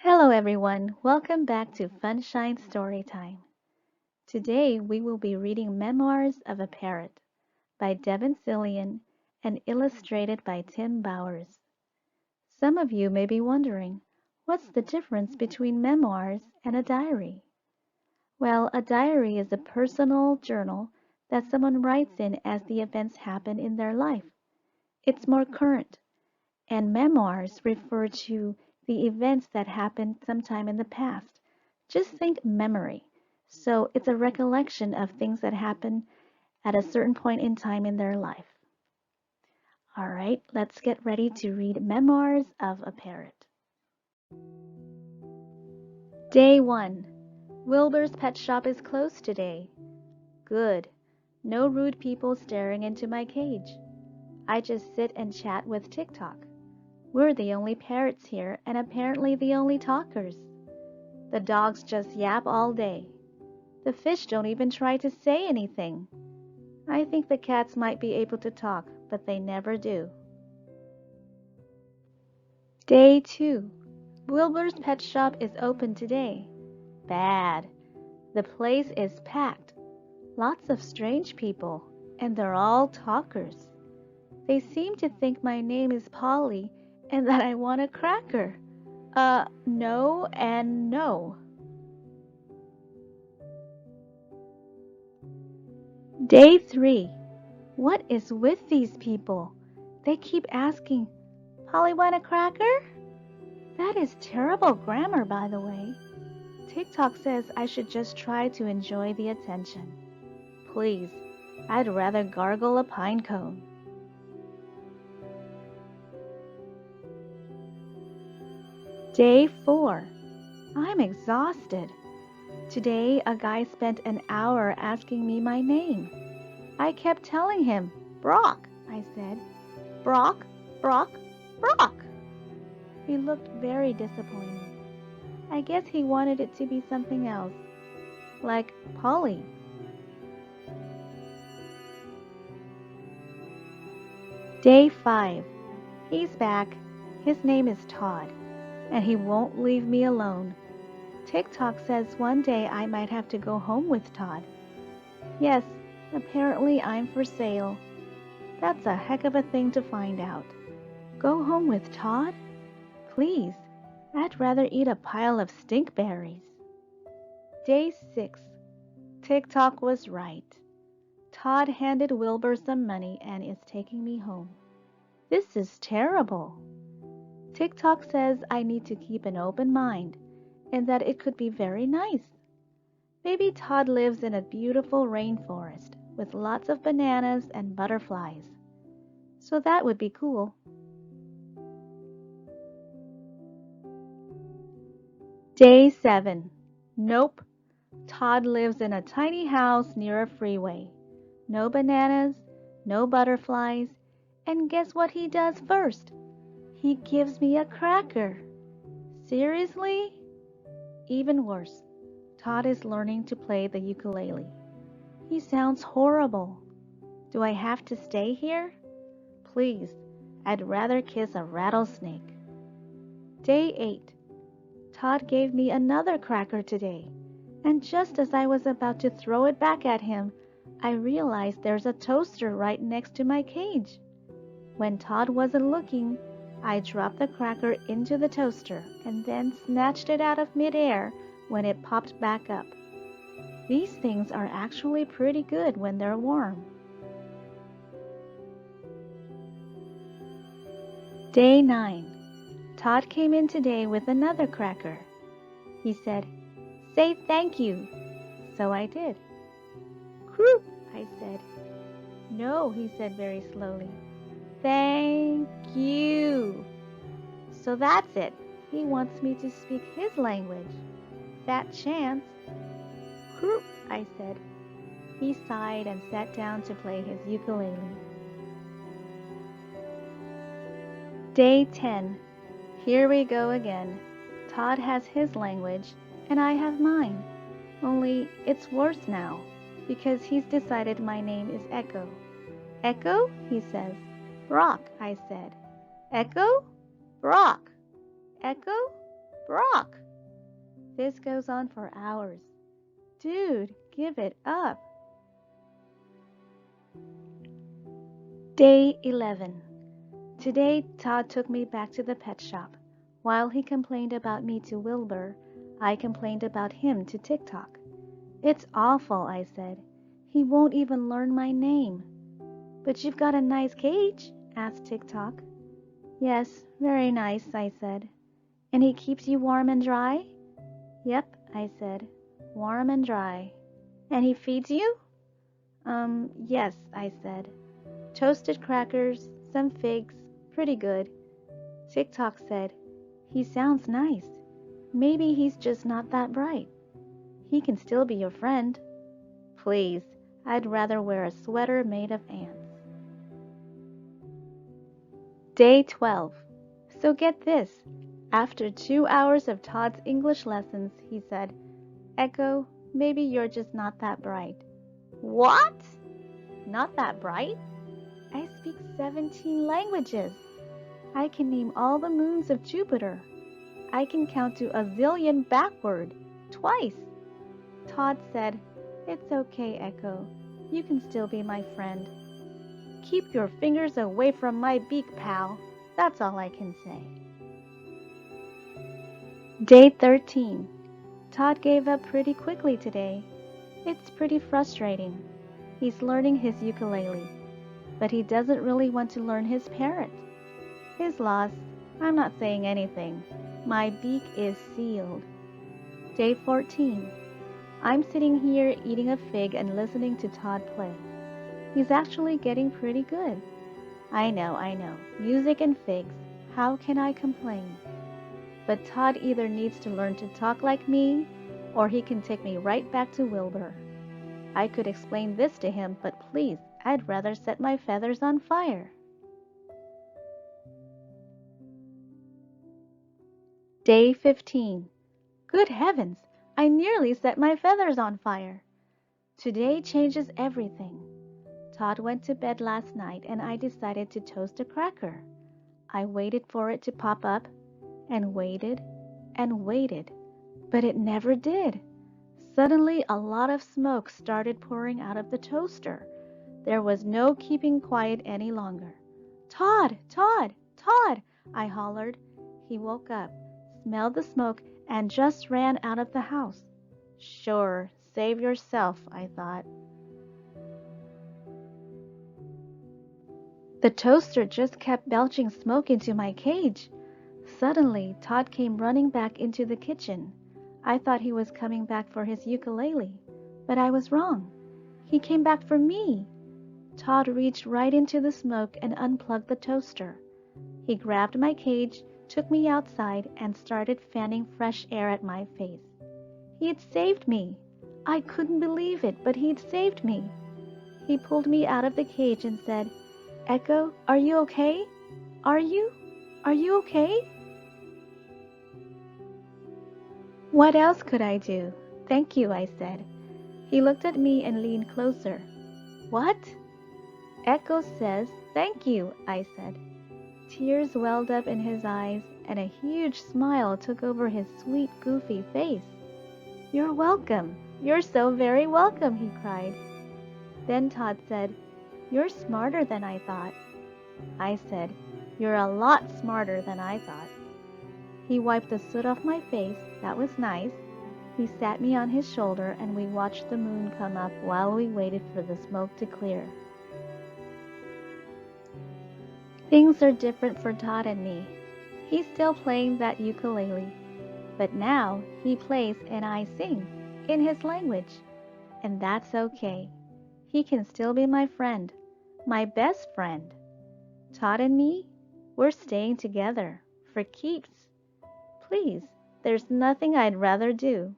Hello everyone, welcome back to Funshine Storytime. Today we will be reading Memoirs of a Parrot by Devin Scillian and illustrated by Tim Bowers. Some of you may be wondering, what's the difference between memoirs and a diary? Well, a diary is a personal journal that someone writes in as the events happen in their life. It's more current, and memoirs refer to the events that happened sometime in the past. Just think memory. So it's a recollection of things that happened at a certain point in time in their life. All right, let's get ready to read Memoirs of a Parrot. Day 1. Wilbur's pet shop is closed today. Good. No rude people staring into my cage. I just sit and chat with TikTok. We're the only parrots here and apparently the only talkers. The dogs just yap all day. The fish don't even try to say anything. I think the cats might be able to talk, but they never do. Day 2. Wilbur's pet shop is open today. Bad. The place is packed. Lots of strange people, and they're all talkers. They seem to think my name is Polly and that I want a cracker. No and no. Day 3. What is with these people? They keep asking, Polly want a cracker? That is terrible grammar, by the way. TikTok says I should just try to enjoy the attention. Please, I'd rather gargle a pine cone. Day 4. I'm exhausted. Today, a guy spent an hour asking me my name. I kept telling him, Brock, I said. Brock, Brock, Brock. He looked very disappointed. I guess he wanted it to be something else, like Polly. Day 5. He's back. His name is Todd, and he won't leave me alone. TikTok says one day I might have to go home with Todd. Yes, apparently I'm for sale. That's a heck of a thing to find out. Go home with Todd? Please, I'd rather eat a pile of stinkberries. Day 6. TikTok was right. Todd handed Wilbur some money and is taking me home. This is terrible. TikTok says I need to keep an open mind and that it could be very nice. Maybe Todd lives in a beautiful rainforest with lots of bananas and butterflies. So that would be cool. Day 7. Nope. Todd lives in a tiny house near a freeway. No bananas, no butterflies, and guess what he does first? He gives me a cracker. Seriously? Even worse, Todd is learning to play the ukulele. He sounds horrible. Do I have to stay here? Please, I'd rather kiss a rattlesnake. Day 8. Todd gave me another cracker today, and just as I was about to throw it back at him, I realized there's a toaster right next to my cage. When Todd wasn't looking, I dropped the cracker into the toaster and then snatched it out of midair when it popped back up. These things are actually pretty good when they're warm. Day 9. Todd came in today with another cracker. He said, Say thank you. So I did. Croop, I said. No, he said very slowly. Thank you. So that's it. He wants me to speak his language. Fat chance. Croop, I said. He sighed and sat down to play his ukulele. Day 10. Here we go again. Todd has his language, and I have mine. Only it's worse now, because he's decided my name is Echo. Echo? He says. Brock, I said. Echo? Brock. Echo? Brock! This goes on for hours. Dude, give it up. Day 11. Today, Todd took me back to the pet shop. While he complained about me to Wilbur, I complained about him to TikTok. It's awful, I said. He won't even learn my name. But you've got a nice cage, asked TikTok. Yes, very nice, I said. And he keeps you warm and dry? Yep, I said. Warm and dry. And he feeds you? Yes, I said. Toasted crackers, some figs, pretty good. TikTok said, he sounds nice. Maybe he's just not that bright. He can still be your friend. Please, I'd rather wear a sweater made of ants. Day 12. So get this. After 2 hours of Todd's English lessons, he said, Echo, maybe you're just not that bright. What? Not that bright? I speak 17 languages. I can name all the moons of Jupiter. I can count to a zillion backward, twice. Todd said, It's okay, Echo. You can still be my friend. Keep your fingers away from my beak, pal. That's all I can say. Day 13. Todd gave up pretty quickly today. It's pretty frustrating. He's learning his ukulele, but he doesn't really want to learn his Parrot. His loss, I'm not saying anything. My beak is sealed. Day 14. I'm sitting here eating a fig and listening to Todd play. He's actually getting pretty good. I know. Music and figs. How can I complain? But Todd either needs to learn to talk like me, or he can take me right back to Wilbur. I could explain this to him, but please, I'd rather set my feathers on fire. Day 15. Good heavens, I nearly set my feathers on fire. Today changes everything. Todd went to bed last night and I decided to toast a cracker. I waited for it to pop up and waited and waited, but it never did. Suddenly, a lot of smoke started pouring out of the toaster. There was no keeping quiet any longer. Todd, Todd, Todd, I hollered. He woke up, smelled the smoke, and just ran out of the house. Sure, save yourself, I thought. The toaster just kept belching smoke into my cage. Suddenly, Todd came running back into the kitchen. I thought he was coming back for his ukulele, but I was wrong. He came back for me. Todd reached right into the smoke and unplugged the toaster. He grabbed my cage, took me outside, and started fanning fresh air at my face. He had saved me. I couldn't believe it, but he'd saved me. He pulled me out of the cage and said, Echo, are you okay? Are you? Are you okay? What else could I do? Thank you, I said. He looked at me and leaned closer. What? Echo says, thank you, I said. Tears welled up in his eyes and a huge smile took over his sweet, goofy face. You're welcome. You're so very welcome, he cried. Then Todd said, You're smarter than I thought. I said, You're a lot smarter than I thought. He wiped the soot off my face. That was nice. He sat me on his shoulder and we watched the moon come up while we waited for the smoke to clear. Things are different for Todd and me. He's still playing that ukulele, but now he plays and I sing in his language. And that's okay. He can still be my friend, my best friend. Todd and me, we're staying together for keeps. Please, there's nothing I'd rather do.